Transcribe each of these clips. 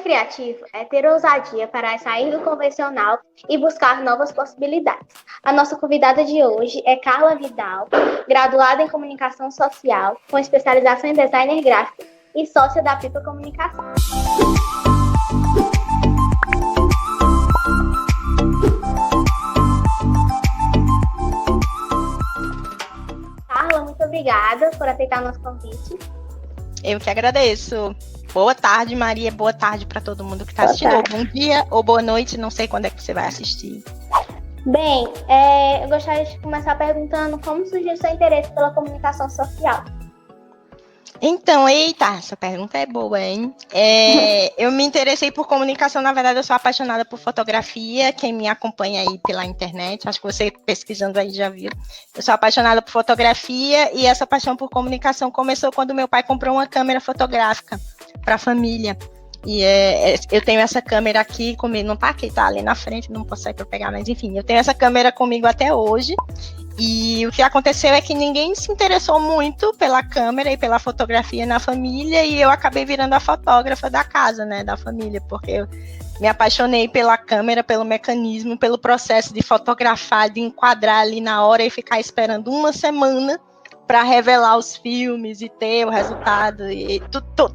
criativo é ter ousadia para sair do convencional e buscar novas possibilidades. A nossa convidada de hoje é Carla Vidal, graduada em Comunicação Social, com especialização em Designer Gráfico e sócia da Pipa Comunicação. Carla, muito obrigada por aceitar nosso convite. Eu que agradeço. Boa tarde, Maria. Boa tarde para todo mundo que está assistindo. Ou bom dia ou boa noite. Não sei quando é que você vai assistir. Bem, eu gostaria de começar perguntando como surgiu o seu interesse pela comunicação social. Então, eita, essa pergunta é boa, hein? Eu me interessei por comunicação, na verdade eu sou apaixonada por fotografia, quem me acompanha aí pela internet, acho que você pesquisando aí já viu. Eu sou apaixonada por fotografia e essa paixão por comunicação começou quando meu pai comprou uma câmera fotográfica para a família. E eu tenho essa câmera aqui comigo, não tá aqui, tá ali na frente, não posso sair para pegar, mas enfim, eu tenho essa câmera comigo até hoje. E o que aconteceu é que ninguém se interessou muito pela câmera e pela fotografia na família, e eu acabei virando a fotógrafa da casa, né, da família, porque eu me apaixonei pela câmera, pelo mecanismo, pelo processo de fotografar, de enquadrar ali na hora e ficar esperando uma semana para revelar os filmes e ter o resultado. E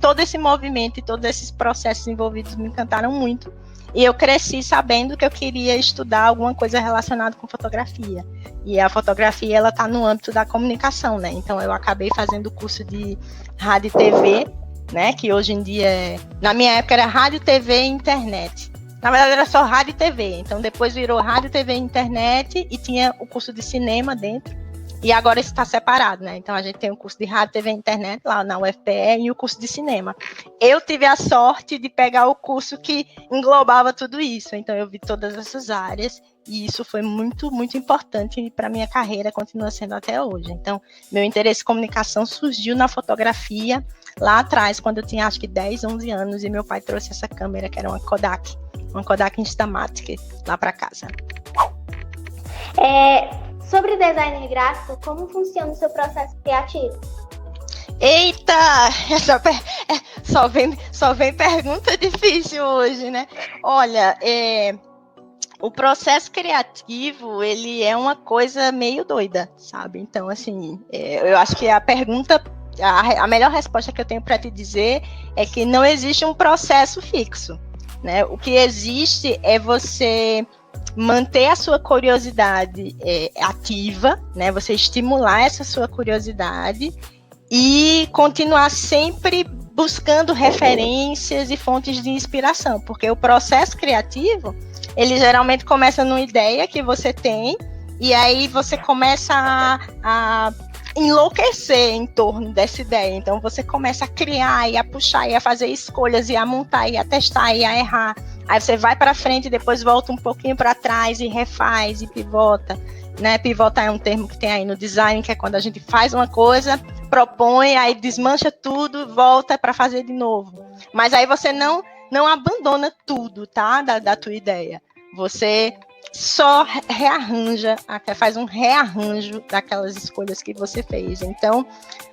todo esse movimento e todos esses processos envolvidos me encantaram muito. E eu cresci sabendo que eu queria estudar alguma coisa relacionada com fotografia. E a fotografia, ela está no âmbito da comunicação, né? Então, eu acabei fazendo o curso de rádio e TV, né? Que hoje em dia, na minha época, era rádio, TV e internet. Na verdade, era só rádio e TV. Então, depois virou rádio, TV e internet e tinha o curso de cinema dentro. E agora isso está separado, né? Então, a gente tem o curso de rádio, TV e internet lá na UFPE e o curso de cinema. Eu tive a sorte de pegar o curso que englobava tudo isso. Então, eu vi todas essas áreas e isso foi muito, muito importante para a minha carreira, continua sendo até hoje. Então, meu interesse em comunicação surgiu na fotografia lá atrás, quando eu tinha acho que 10, 11 anos, e meu pai trouxe essa câmera, que era uma Kodak Instamatic, lá para casa. Sobre design gráfico, como funciona o seu processo criativo? Eita, só vem pergunta difícil hoje, né? Olha, o processo criativo, ele é uma coisa meio doida, sabe? Então, assim, eu acho que a melhor resposta que eu tenho para te dizer é que não existe um processo fixo, né? O que existe é você manter a sua curiosidade ativa, né? Você estimular essa sua curiosidade e continuar sempre buscando referências e fontes de inspiração, porque o processo criativo, ele geralmente começa numa ideia que você tem, e aí você começa a enlouquecer em torno dessa ideia. Então você começa a criar e a puxar e a fazer escolhas e a montar e a testar e a errar. Aí você vai para frente e depois volta um pouquinho para trás e refaz e pivota, né? Pivotar é um termo que tem aí no design, que é quando a gente faz uma coisa, propõe, aí desmancha tudo, volta para fazer de novo. Mas aí você não abandona tudo, tá? Da tua ideia. Você só rearranja, faz um rearranjo daquelas escolhas que você fez. Então,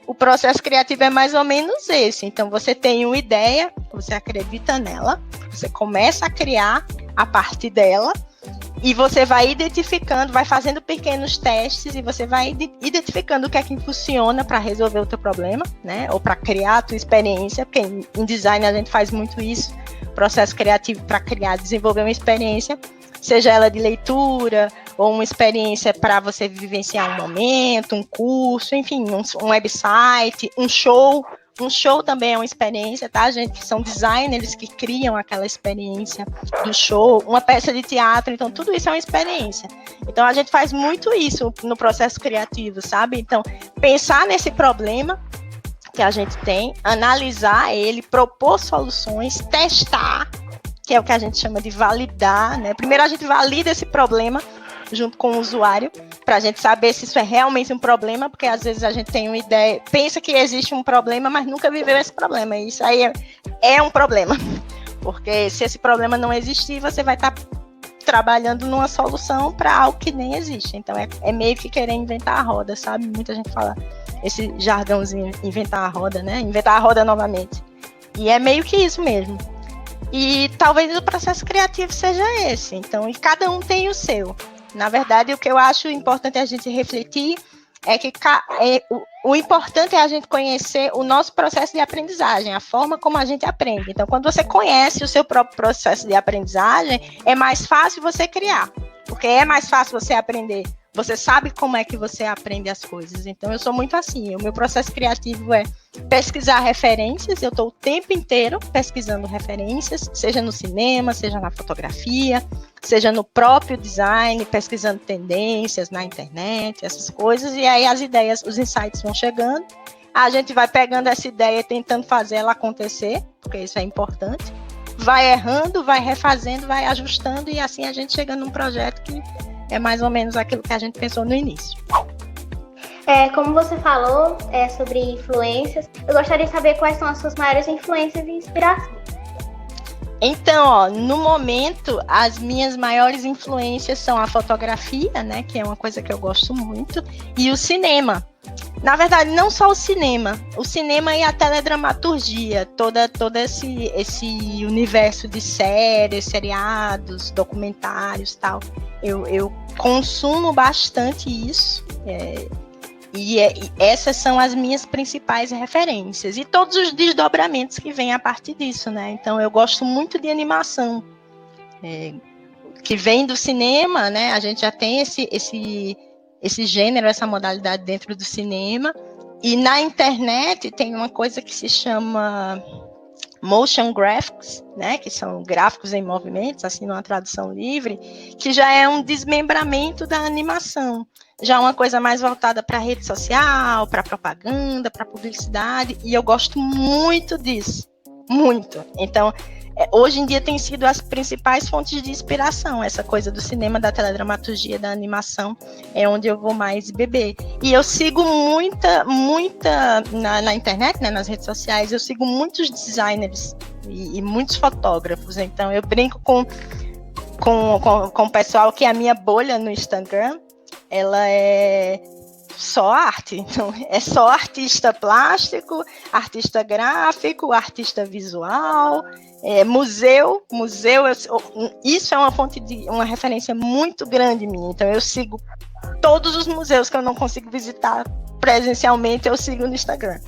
o processo criativo é mais ou menos esse. Então, você tem uma ideia, você acredita nela, você começa a criar a partir dela, e você vai identificando, vai fazendo pequenos testes, e você vai identificando o que é que funciona para resolver o teu problema, né? Ou para criar a tua experiência, porque em design a gente faz muito isso, processo criativo para criar, desenvolver uma experiência, seja ela de leitura, ou uma experiência para você vivenciar um momento, um curso, enfim, um website, um show. Um show também é uma experiência, tá, gente? Que são designers que criam aquela experiência do show, uma peça de teatro, então tudo isso é uma experiência. Então a gente faz muito isso no processo criativo, sabe? Então, pensar nesse problema que a gente tem, analisar ele, propor soluções, testar, que é o que a gente chama de validar, né? Primeiro a gente valida esse problema junto com o usuário, para a gente saber se isso é realmente um problema, porque às vezes a gente tem uma ideia, pensa que existe um problema, mas nunca viveu esse problema, e isso aí é um problema, porque se esse problema não existir, você vai estar trabalhando numa solução para algo que nem existe. Então é meio que querer inventar a roda, sabe? Muita gente fala esse jargãozinho, inventar a roda, né? Inventar a roda novamente. E é meio que isso mesmo. E talvez o processo criativo seja esse. Então, e cada um tem o seu. Na verdade, o que eu acho importante a gente refletir é que o importante é a gente conhecer o nosso processo de aprendizagem, a forma como a gente aprende. Então, quando você conhece o seu próprio processo de aprendizagem, é mais fácil você criar, porque é mais fácil você aprender. Você sabe como é que você aprende as coisas. Então, eu sou muito assim. O meu processo criativo é pesquisar referências. Eu estou o tempo inteiro pesquisando referências, seja no cinema, seja na fotografia, seja no próprio design, pesquisando tendências na internet, essas coisas. E aí as ideias, os insights vão chegando. A gente vai pegando essa ideia e tentando fazer ela acontecer, porque isso é importante. Vai errando, vai refazendo, vai ajustando e assim a gente chega num projeto que é mais ou menos aquilo que a gente pensou no início. Como você falou sobre influências, eu gostaria de saber quais são as suas maiores influências e inspirações. Então, no momento, as minhas maiores influências são a fotografia, né, que é uma coisa que eu gosto muito, e o cinema. Na verdade, não só o cinema e a teledramaturgia, todo esse universo de séries, seriados, documentários, tal. Eu consumo bastante isso, e essas são as minhas principais referências, e todos os desdobramentos que vêm a partir disso, né? Então, eu gosto muito de animação, que vem do cinema, né? A gente já tem esse gênero, essa modalidade dentro do cinema, e na internet tem uma coisa que se chama motion graphics, né, que são gráficos em movimentos, assim, numa tradução livre, que já é um desmembramento da animação, já uma coisa mais voltada para rede social, para propaganda, para publicidade, e eu gosto muito disso, muito. Então, hoje em dia tem sido as principais fontes de inspiração, essa coisa do cinema, da teledramaturgia, da animação, é onde eu vou mais beber. E eu sigo muita na internet, né, nas redes sociais, eu sigo muitos designers e muitos fotógrafos, então eu brinco com o pessoal que a minha bolha no Instagram, ela é só arte, então é só artista plástico, artista gráfico, artista visual, museu, isso é uma referência muito grande minha, então eu sigo todos os museus que eu não consigo visitar presencialmente, eu sigo no Instagram.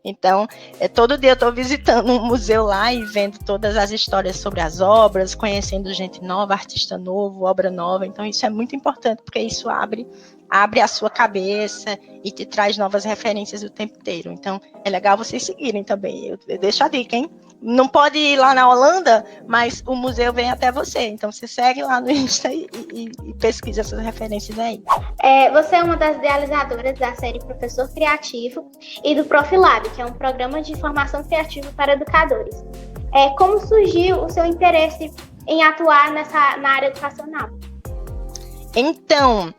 Então, todo dia eu estou visitando um museu lá e vendo todas as histórias sobre as obras, conhecendo gente nova, artista novo, obra nova. Então, isso é muito importante, porque isso abre a sua cabeça e te traz novas referências o tempo inteiro. Então, é legal vocês seguirem também. Eu deixo a dica, hein? Não pode ir lá na Holanda, mas o museu vem até você. Então, você segue lá no Insta e pesquisa essas referências aí. Você é uma das idealizadoras da série Professor Criativo e do Profilab, que é um programa de formação criativa para educadores. Como surgiu o seu interesse em atuar na área educacional? Então,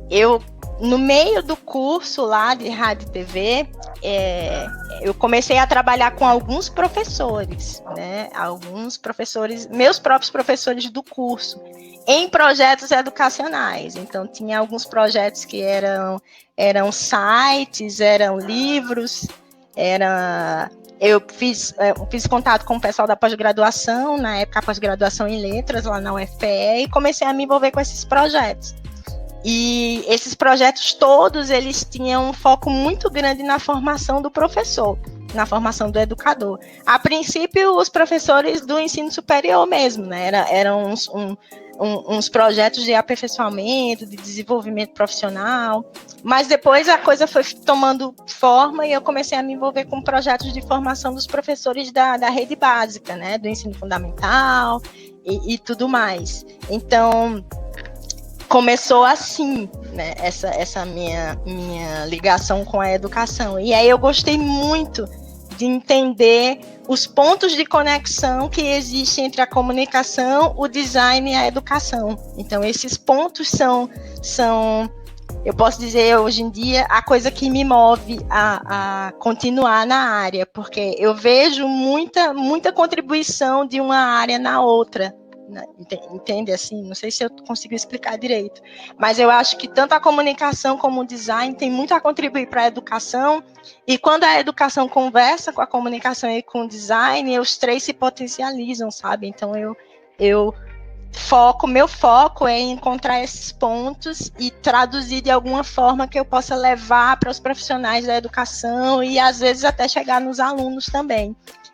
eu, no meio do curso lá de rádio e TV, eu comecei a trabalhar com alguns professores, né? Alguns professores, meus próprios professores do curso, em projetos educacionais. Então, tinha alguns projetos que eram sites, eram livros, eu fiz contato com o pessoal da pós-graduação, na época a pós-graduação em letras, lá na UFPE, e comecei a me envolver com esses projetos. E esses projetos todos, eles tinham um foco muito grande na formação do professor, na formação do educador. A princípio, os professores do ensino superior mesmo, né? Eram uns projetos de aperfeiçoamento, de desenvolvimento profissional, mas depois a coisa foi tomando forma e eu comecei a me envolver com projetos de formação dos professores da rede básica, né? Do ensino fundamental e tudo mais. Então, começou assim, né, essa minha ligação com a educação. E aí eu gostei muito de entender os pontos de conexão que existem entre a comunicação, o design e a educação. Então, esses pontos são eu posso dizer hoje em dia, a coisa que me move a continuar na área, porque eu vejo muita contribuição de uma área na outra, Entende assim? Não sei se eu consigo explicar direito, mas eu acho que tanto a comunicação como o design tem muito a contribuir para a educação, e quando a educação conversa com a comunicação e com o design, os três se potencializam, sabe? Então meu foco é encontrar esses pontos e traduzir de alguma forma que eu possa levar para os profissionais da educação e às vezes até chegar nos alunos também.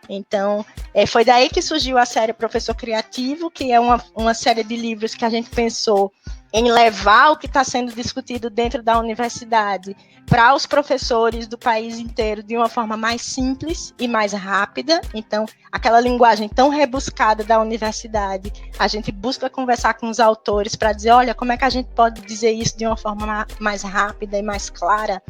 Então, foi daí que surgiu a série Professor Criativo, que é uma série de livros que a gente pensou em levar o que está sendo discutido dentro da universidade para os professores do país inteiro de uma forma mais simples e mais rápida. Então, aquela linguagem tão rebuscada da universidade, a gente busca conversar com os autores para dizer, olha, como é que a gente pode dizer isso de uma forma mais rápida e mais clara,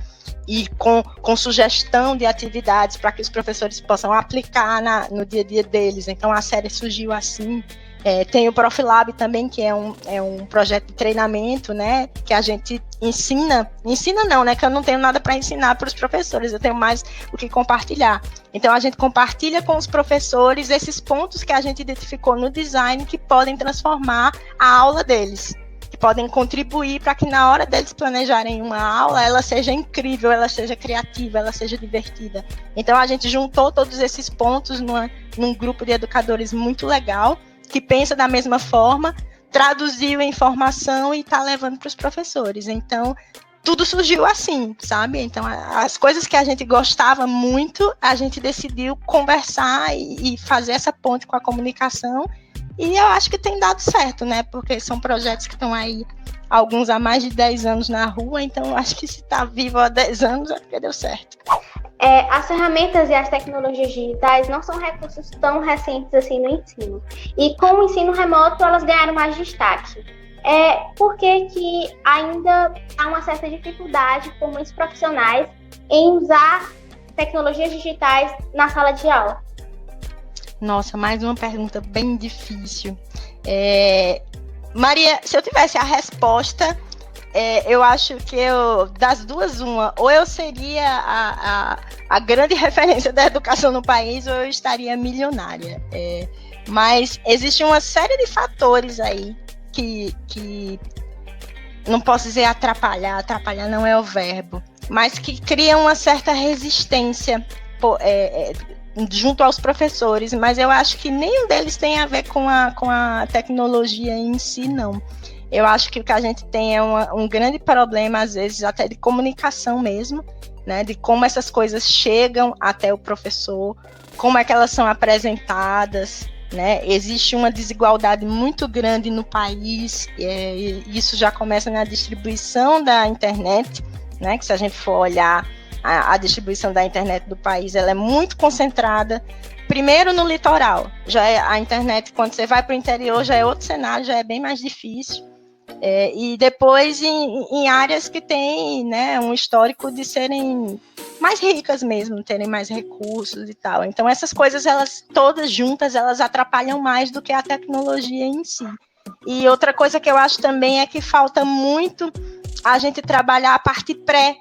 e com sugestão de atividades para que os professores possam aplicar no dia a dia deles. Então, a série surgiu assim. Tem o Profilab também, que é um projeto de treinamento, né, que a gente ensina não, né, que eu não tenho nada para ensinar para os professores, eu tenho mais o que compartilhar. Então, a gente compartilha com os professores esses pontos que a gente identificou no design que podem transformar a aula deles, que podem contribuir para que na hora deles planejarem uma aula, ela seja incrível, ela seja criativa, ela seja divertida. Então, a gente juntou todos esses pontos num grupo de educadores muito legal, que pensa da mesma forma, traduziu a informação e está levando para os professores. Então, tudo surgiu assim, sabe? Então, as coisas que a gente gostava muito, a gente decidiu conversar e fazer essa ponte com a comunicação, e eu acho que tem dado certo, né? Porque são projetos que estão aí, alguns há mais de 10 anos na rua, então eu acho que se está vivo há 10 anos é porque deu certo. As ferramentas e as tecnologias digitais não são recursos tão recentes assim no ensino. E com o ensino remoto, elas ganharam mais destaque. Por que ainda há uma certa dificuldade por muitos profissionais em usar tecnologias digitais na sala de aula? Nossa, mais uma pergunta bem difícil. Maria, se eu tivesse a resposta, eu acho que das duas, ou eu seria a grande referência da educação no país, ou eu estaria milionária. Mas existe uma série de fatores aí que não posso dizer atrapalhar não é o verbo, mas que criam uma certa resistência junto aos professores, mas eu acho que nenhum deles tem a ver com a tecnologia em si, não. Eu acho que o que a gente tem é um grande problema, às vezes, até de comunicação mesmo, né? De como essas coisas chegam até o professor, como é que elas são apresentadas, né? Existe uma desigualdade muito grande no país, e isso já começa na distribuição da internet, né? Que se a gente for olhar a distribuição da internet do país, ela é muito concentrada, primeiro no litoral. A internet, quando você vai para o interior, já é outro cenário, já é bem mais difícil. E depois em áreas que têm, né, um histórico de serem mais ricas mesmo, terem mais recursos e tal. Então, essas coisas, elas todas juntas, elas atrapalham mais do que a tecnologia em si. E outra coisa que eu acho também é que falta muito a gente trabalhar a parte pré.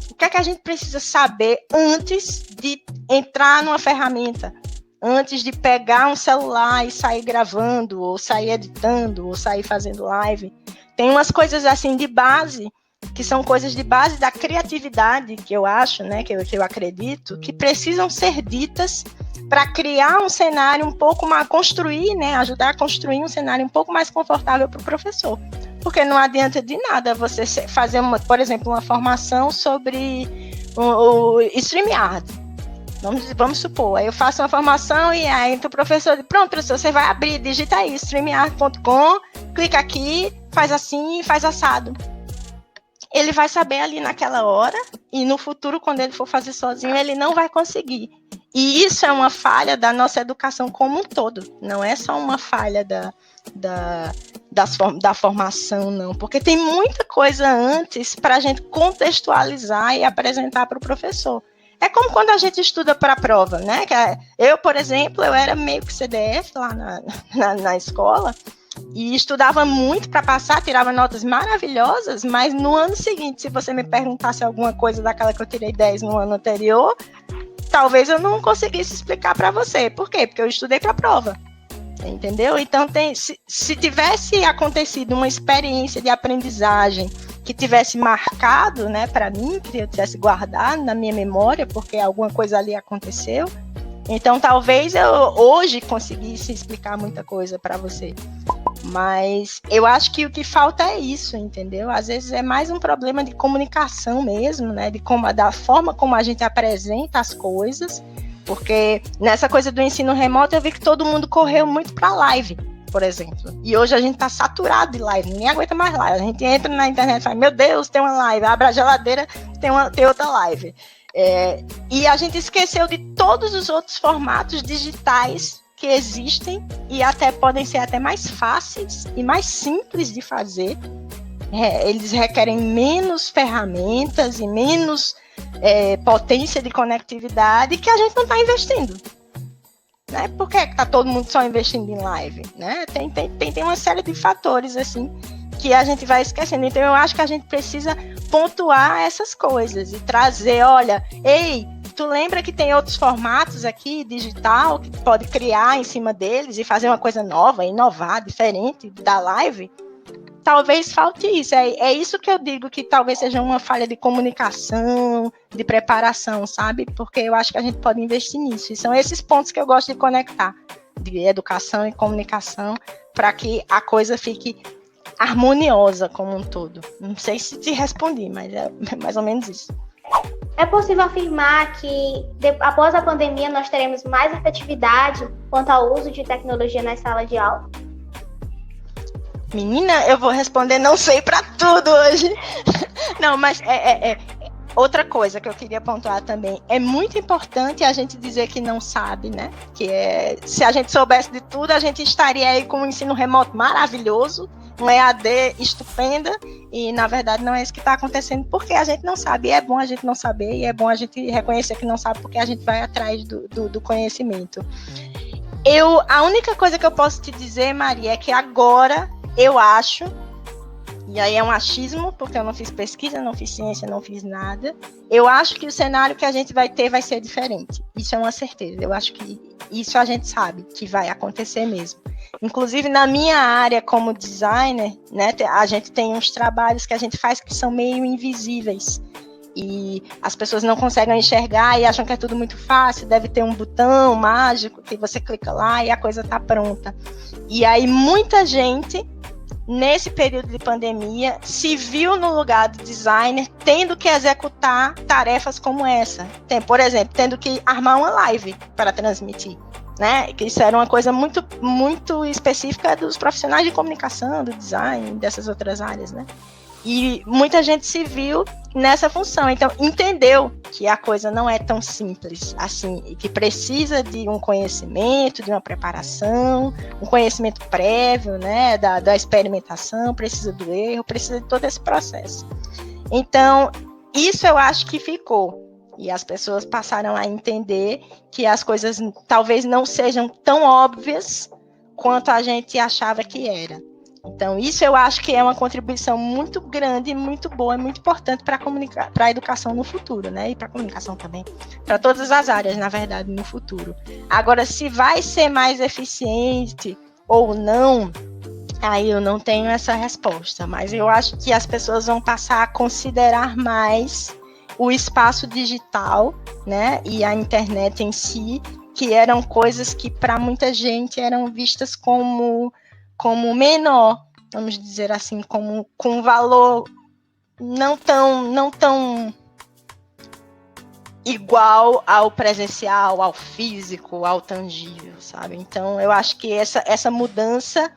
O que é que a gente precisa saber antes de entrar numa ferramenta? Antes de pegar um celular e sair gravando, ou sair editando, ou sair fazendo live. Tem umas coisas assim de base, que são coisas de base da criatividade, que eu acho, né, que eu acredito, que precisam ser ditas para criar um cenário um pouco mais, construir, né, ajudar a construir um cenário um pouco mais confortável para o professor. Porque não adianta de nada você fazer, por exemplo, uma formação sobre o StreamYard. Vamos supor, aí eu faço uma formação e aí entra o professor, pronto, professor, você vai abrir, digita aí, streamyard.com, clica aqui, faz assim, faz assado. Ele vai saber ali naquela hora, e no futuro, quando ele for fazer sozinho, ele não vai conseguir. E isso é uma falha da nossa educação como um todo, não é só uma falha da formação, não, porque tem muita coisa antes para a gente contextualizar e apresentar para o professor. É como quando a gente estuda para a prova, né? Eu, por exemplo, eu era meio que CDF lá na escola e estudava muito para passar, tirava notas maravilhosas, mas no ano seguinte, se você me perguntasse alguma coisa daquela que eu tirei 10 no ano anterior, talvez eu não conseguisse explicar para você. Por quê? Porque eu estudei para a prova. entendeu? Então, se tivesse acontecido uma experiência de aprendizagem que tivesse marcado, né, para mim, que eu tivesse guardado na minha memória, porque alguma coisa ali aconteceu, então talvez eu hoje conseguisse explicar muita coisa para você. Mas eu acho que o que falta é isso, entendeu? Às vezes é mais um problema de comunicação mesmo, né? Da forma como a gente apresenta as coisas, porque nessa coisa do ensino remoto eu vi que todo mundo correu muito para live, por exemplo. E hoje a gente está saturado de live, ninguém aguenta mais live. A gente entra na internet e fala, meu Deus, tem uma live, abre a geladeira, tem outra live. E a gente esqueceu de todos os outros formatos digitais que existem e até podem ser até mais fáceis e mais simples de fazer. Eles requerem menos ferramentas e menos potência de conectividade que a gente não está investindo. Né? Por que está todo mundo só investindo em live? Né? Tem uma série de fatores assim que a gente vai esquecendo. Então eu acho que a gente precisa pontuar essas coisas e trazer, olha, ei, tu lembra que tem outros formatos aqui, digital, que pode criar em cima deles e fazer uma coisa nova, inovar, diferente da live? Talvez falte isso. É isso que eu digo, que talvez seja uma falha de comunicação, de preparação, sabe? Porque eu acho que a gente pode investir nisso. E são esses pontos que eu gosto de conectar, de educação e comunicação, para que a coisa fique harmoniosa como um todo. Não sei se te respondi, mas é mais ou menos isso. É possível afirmar que, após a pandemia, nós teremos mais efetividade quanto ao uso de tecnologia nas salas de aula? Menina, eu vou responder não sei para tudo hoje. Não, mas outra coisa que eu queria pontuar também. É muito importante a gente dizer que não sabe, né? Se a gente soubesse de tudo, a gente estaria aí com um ensino remoto maravilhoso, um EAD estupenda, e na verdade não é isso que está acontecendo, porque a gente não sabe, e é bom a gente não saber, e é bom a gente reconhecer que não sabe, porque a gente vai atrás do conhecimento. A única coisa que eu posso te dizer, Maria, é que agora eu acho, e aí é um achismo, porque eu não fiz pesquisa, não fiz ciência, não fiz nada, eu acho que o cenário que a gente vai ter vai ser diferente, isso é uma certeza, eu acho que isso a gente sabe que vai acontecer mesmo. Inclusive, na minha área como designer, né, a gente tem uns trabalhos que a gente faz que são meio invisíveis. E as pessoas não conseguem enxergar e acham que é tudo muito fácil, deve ter um botão mágico que você clica lá e a coisa está pronta. E aí, muita gente, nesse período de pandemia, se viu no lugar do designer tendo que executar tarefas como essa. Por exemplo, tendo que armar uma live para transmitir. Né? Que isso era uma coisa muito, muito específica dos profissionais de comunicação, do design, dessas outras áreas, né? E muita gente se viu nessa função, então entendeu que a coisa não é tão simples assim, e que precisa de um conhecimento, de uma preparação, um conhecimento prévio, né? Da experimentação, precisa do erro, precisa de todo esse processo. Então, isso eu acho que ficou. E as pessoas passaram a entender que as coisas talvez não sejam tão óbvias quanto a gente achava que era. Então, isso eu acho que é uma contribuição muito grande, muito boa e muito importante para a educação no futuro, né? E para a comunicação também, para todas as áreas, na verdade, no futuro. Agora, se vai ser mais eficiente ou não, aí eu não tenho essa resposta, mas eu acho que as pessoas vão passar a considerar mais o espaço digital, né, e a internet em si, que eram coisas que para muita gente eram vistas como menor, vamos dizer assim, com um valor não tão igual ao presencial, ao físico, ao tangível, sabe? Então, eu acho que essa mudança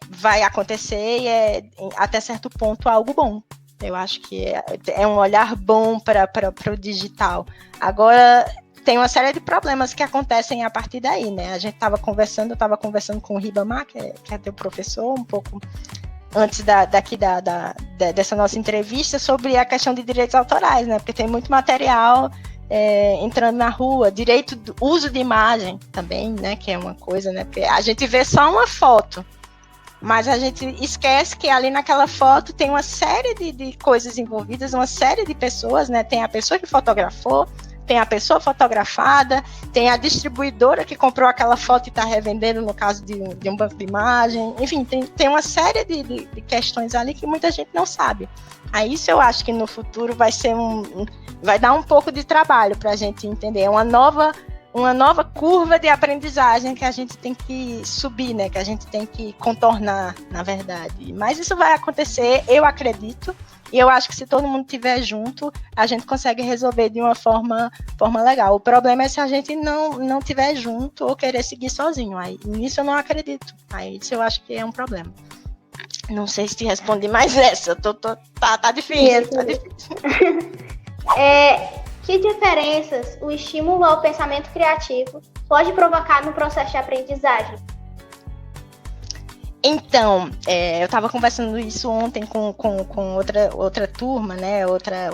vai acontecer e é, até certo ponto, algo bom. Eu acho que é um olhar bom para o digital. Agora, tem uma série de problemas que acontecem a partir daí, né? Eu estava conversando com o Ribamar, que é teu professor, um pouco antes dessa nossa entrevista, sobre a questão de direitos autorais, né? Porque tem muito material entrando na rua, direito do uso de imagem também, né? Que é uma coisa, né? Porque a gente vê só uma foto, mas a gente esquece que ali naquela foto tem uma série de coisas envolvidas, uma série de pessoas, né? Tem a pessoa que fotografou, tem a pessoa fotografada, tem a distribuidora que comprou aquela foto e está revendendo no caso de um banco de imagem, enfim, tem uma série de questões ali que muita gente não sabe. Aí isso eu acho que no futuro vai dar um pouco de trabalho para a gente entender, uma nova curva de aprendizagem que a gente tem que subir, né? Que a gente tem que contornar, na verdade. Mas isso vai acontecer, eu acredito, e eu acho que se todo mundo estiver junto, a gente consegue resolver de uma forma legal. O problema é se a gente não estiver junto ou querer seguir sozinho. Aí, nisso eu não acredito. Aí isso eu acho que é um problema. Não sei se te respondi mais essa. Tá difícil. Tá difícil. Que diferenças o estímulo ao pensamento criativo pode provocar no processo de aprendizagem? Então, eu estava conversando isso ontem com outra turma, né?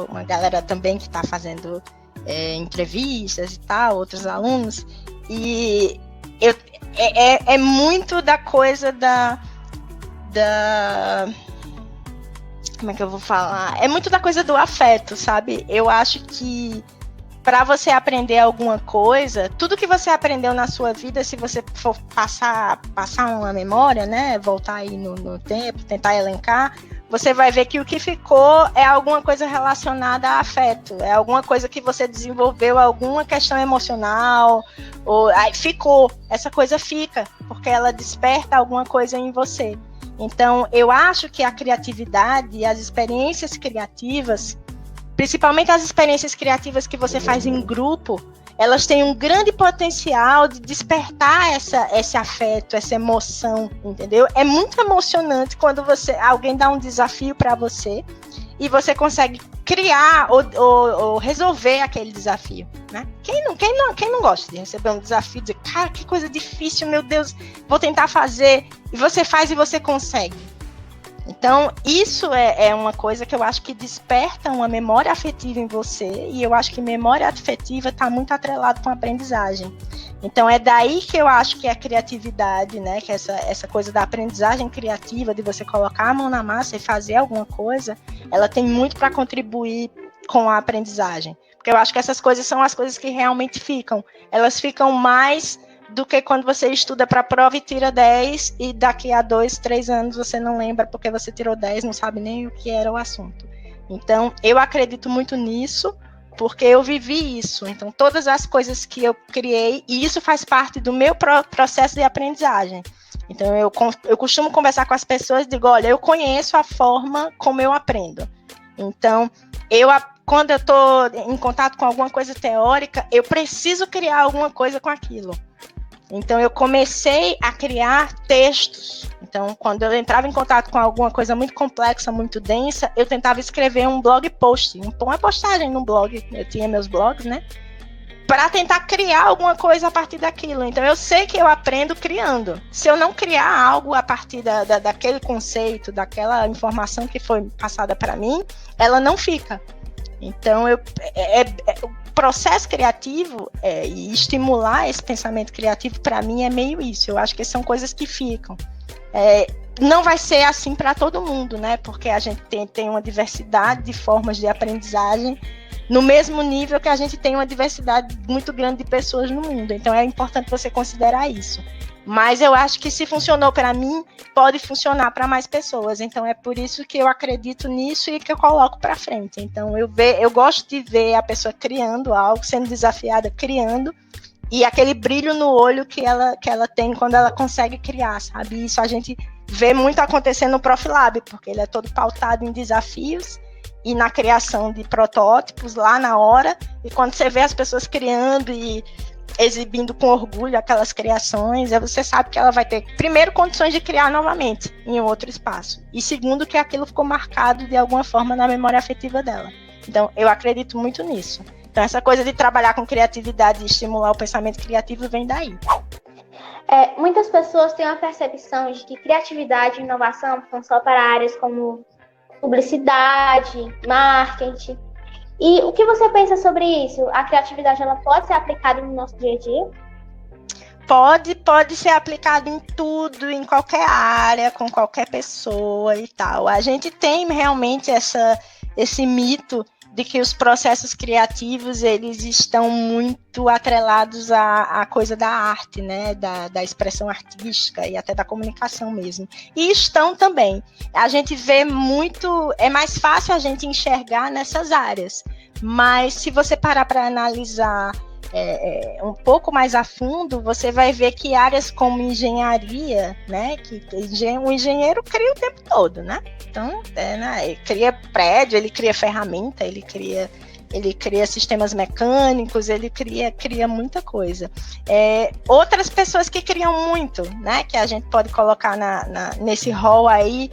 Uma galera também que está fazendo entrevistas e tal, outros alunos, e é muito da coisa da como é que eu vou falar? É muito da coisa do afeto, sabe? Eu acho que para você aprender alguma coisa, tudo que você aprendeu na sua vida, se você for passar uma memória, né? Voltar aí no tempo, tentar elencar, você vai ver que o que ficou é alguma coisa relacionada a afeto, é alguma coisa que você desenvolveu, alguma questão emocional, ou aí ficou, essa coisa fica, porque ela desperta alguma coisa em você. Então, eu acho que a criatividade e as experiências criativas, principalmente as experiências criativas que você faz em grupo, elas têm um grande potencial de despertar esse afeto, essa emoção, entendeu? É muito emocionante quando alguém dá um desafio para você e você consegue criar ou resolver aquele desafio, né? Quem não gosta de receber um desafio, dizer, cara, que coisa difícil, meu Deus, vou tentar fazer, e você faz e você consegue. Então, isso é uma coisa que eu acho que desperta uma memória afetiva em você, e eu acho que memória afetiva está muito atrelado com a aprendizagem. Então, é daí que eu acho que a criatividade, né, que essa coisa da aprendizagem criativa, de você colocar a mão na massa e fazer alguma coisa, ela tem muito para contribuir com a aprendizagem. Porque eu acho que essas coisas são as coisas que realmente ficam. Elas ficam mais do que quando você estuda para a prova e tira 10 e daqui a 2, 3 anos você não lembra porque você tirou 10, não sabe nem o que era o assunto. Então, eu acredito muito nisso, porque eu vivi isso. Então, todas as coisas que eu criei, e isso faz parte do meu processo de aprendizagem. Então, eu costumo conversar com as pessoas e digo, olha, eu conheço a forma como eu aprendo. Então, quando eu estou em contato com alguma coisa teórica, eu preciso criar alguma coisa com aquilo. Então, eu comecei a criar textos. Então, quando eu entrava em contato com alguma coisa muito complexa, muito densa, eu tentava escrever um blog post, uma postagem no blog. Eu tinha meus blogs, né? Para tentar criar alguma coisa a partir daquilo. Então, eu sei que eu aprendo criando. Se eu não criar algo a partir daquele conceito, daquela informação que foi passada para mim, ela não fica. Então, o processo criativo e estimular esse pensamento criativo, para mim, é meio isso. Eu acho que são coisas que ficam. Não vai ser assim para todo mundo, né? Porque a gente tem uma diversidade de formas de aprendizagem no mesmo nível que a gente tem uma diversidade muito grande de pessoas no mundo. Então, é importante você considerar isso. Mas eu acho que se funcionou para mim, pode funcionar para mais pessoas. Então, é por isso que eu acredito nisso e que eu coloco para frente. Então, eu gosto de ver a pessoa criando algo, sendo desafiada, criando, e aquele brilho no olho que ela tem quando ela consegue criar, sabe? Isso a gente vê muito acontecer no Profilab, porque ele é todo pautado em desafios e na criação de protótipos lá na hora. E quando você vê as pessoas criando e exibindo com orgulho aquelas criações, você sabe que ela vai ter, primeiro, condições de criar novamente em outro espaço, e segundo, que aquilo ficou marcado de alguma forma na memória afetiva dela. Então, eu acredito muito nisso. Então, essa coisa de trabalhar com criatividade e estimular o pensamento criativo vem daí. Muitas pessoas têm a percepção de que criatividade e inovação são só para áreas como publicidade, marketing. E o que você pensa sobre isso? A criatividade, ela pode ser aplicada no nosso dia a dia? Pode ser aplicado em tudo, em qualquer área, com qualquer pessoa e tal. A gente tem realmente esse mito de que os processos criativos, eles estão muito atrelados à coisa da arte, né, da expressão artística e até da comunicação mesmo. E estão também. A gente vê muito, é mais fácil a gente enxergar nessas áreas, mas se você parar para analisar um pouco mais a fundo, você vai ver que áreas como engenharia, né, que o engenheiro cria o tempo todo, né? Então, né, ele cria prédio, ele cria ferramenta, ele cria sistemas mecânicos, ele cria muita coisa. Outras pessoas que criam muito, né, que a gente pode colocar nesse rol aí,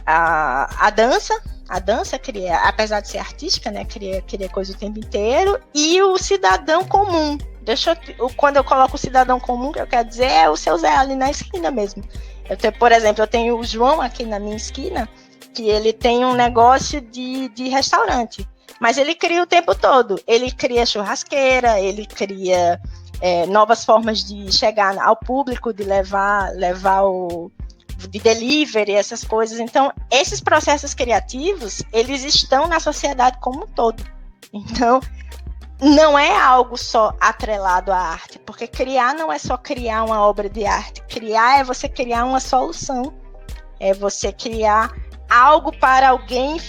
a dança. A dança cria, apesar de ser artística, né, cria coisa o tempo inteiro, e o cidadão comum. Quando eu coloco o cidadão comum, o que eu quero dizer é o seu Zé ali na esquina mesmo. Por exemplo, eu tenho o João aqui na minha esquina, que ele tem um negócio de restaurante, mas ele cria o tempo todo. Ele cria churrasqueira, ele cria novas formas de chegar ao público, de levar de delivery, essas coisas. Então, esses processos criativos, eles estão na sociedade como um todo. Então, não é algo só atrelado à arte, porque criar não é só criar uma obra de arte. Criar é você criar uma solução, é você criar algo para alguém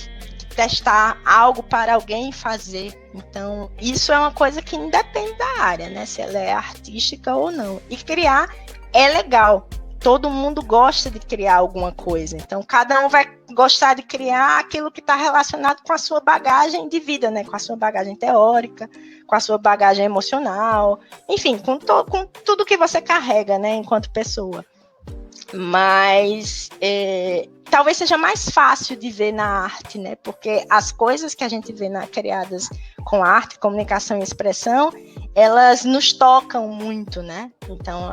testar, algo para alguém fazer. Então, isso é uma coisa que independe da área, né? Se ela é artística ou não. E criar é legal. Todo mundo gosta de criar alguma coisa. Então, cada um vai gostar de criar aquilo que está relacionado com a sua bagagem de vida, né? Com a sua bagagem teórica, com a sua bagagem emocional, enfim, com tudo que você carrega, né, enquanto pessoa. Mas talvez seja mais fácil de ver na arte, né? Porque as coisas que a gente vê criadas com arte, comunicação e expressão, elas nos tocam muito, né? Então,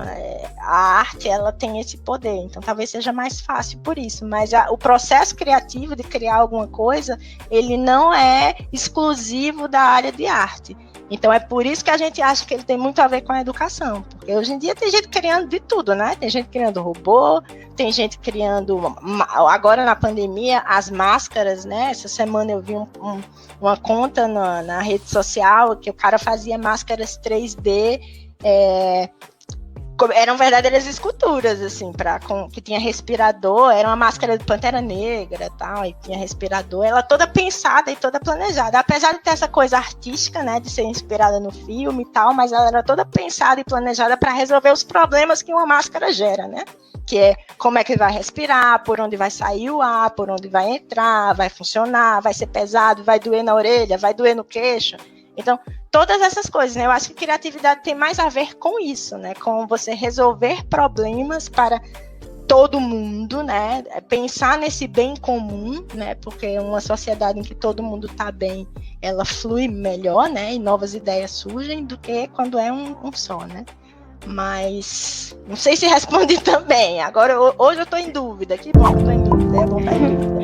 a arte, ela tem esse poder. Então, talvez seja mais fácil por isso. Mas o processo criativo de criar alguma coisa, ele não é exclusivo da área de arte. Então, é por isso que a gente acha que ele tem muito a ver com a educação. Porque hoje em dia tem gente criando de tudo, né? Tem gente criando robô, tem gente criando... Agora, na pandemia, as máscaras, né? Essa semana eu vi uma conta na rede social que o cara fazia máscaras 3D, eram verdadeiras esculturas, assim, que tinha respirador, era uma máscara de Pantera Negra, tal, e tinha respirador, ela toda pensada e toda planejada, apesar de ter essa coisa artística, né, de ser inspirada no filme e tal, mas ela era toda pensada e planejada para resolver os problemas que uma máscara gera, né, que é como é que vai respirar, por onde vai sair o ar, por onde vai entrar, vai funcionar, vai ser pesado, vai doer na orelha, vai doer no queixo. Então, todas essas coisas, né? Eu acho que criatividade tem mais a ver com isso, né? Com você resolver problemas para todo mundo, né? Pensar nesse bem comum, né? Porque uma sociedade em que todo mundo está bem, ela flui melhor, né? E novas ideias surgem do que quando é um só, né? Mas não sei se respondi também. Agora, hoje eu estou em dúvida. Que bom que eu estou em dúvida. É bom estar em dúvida.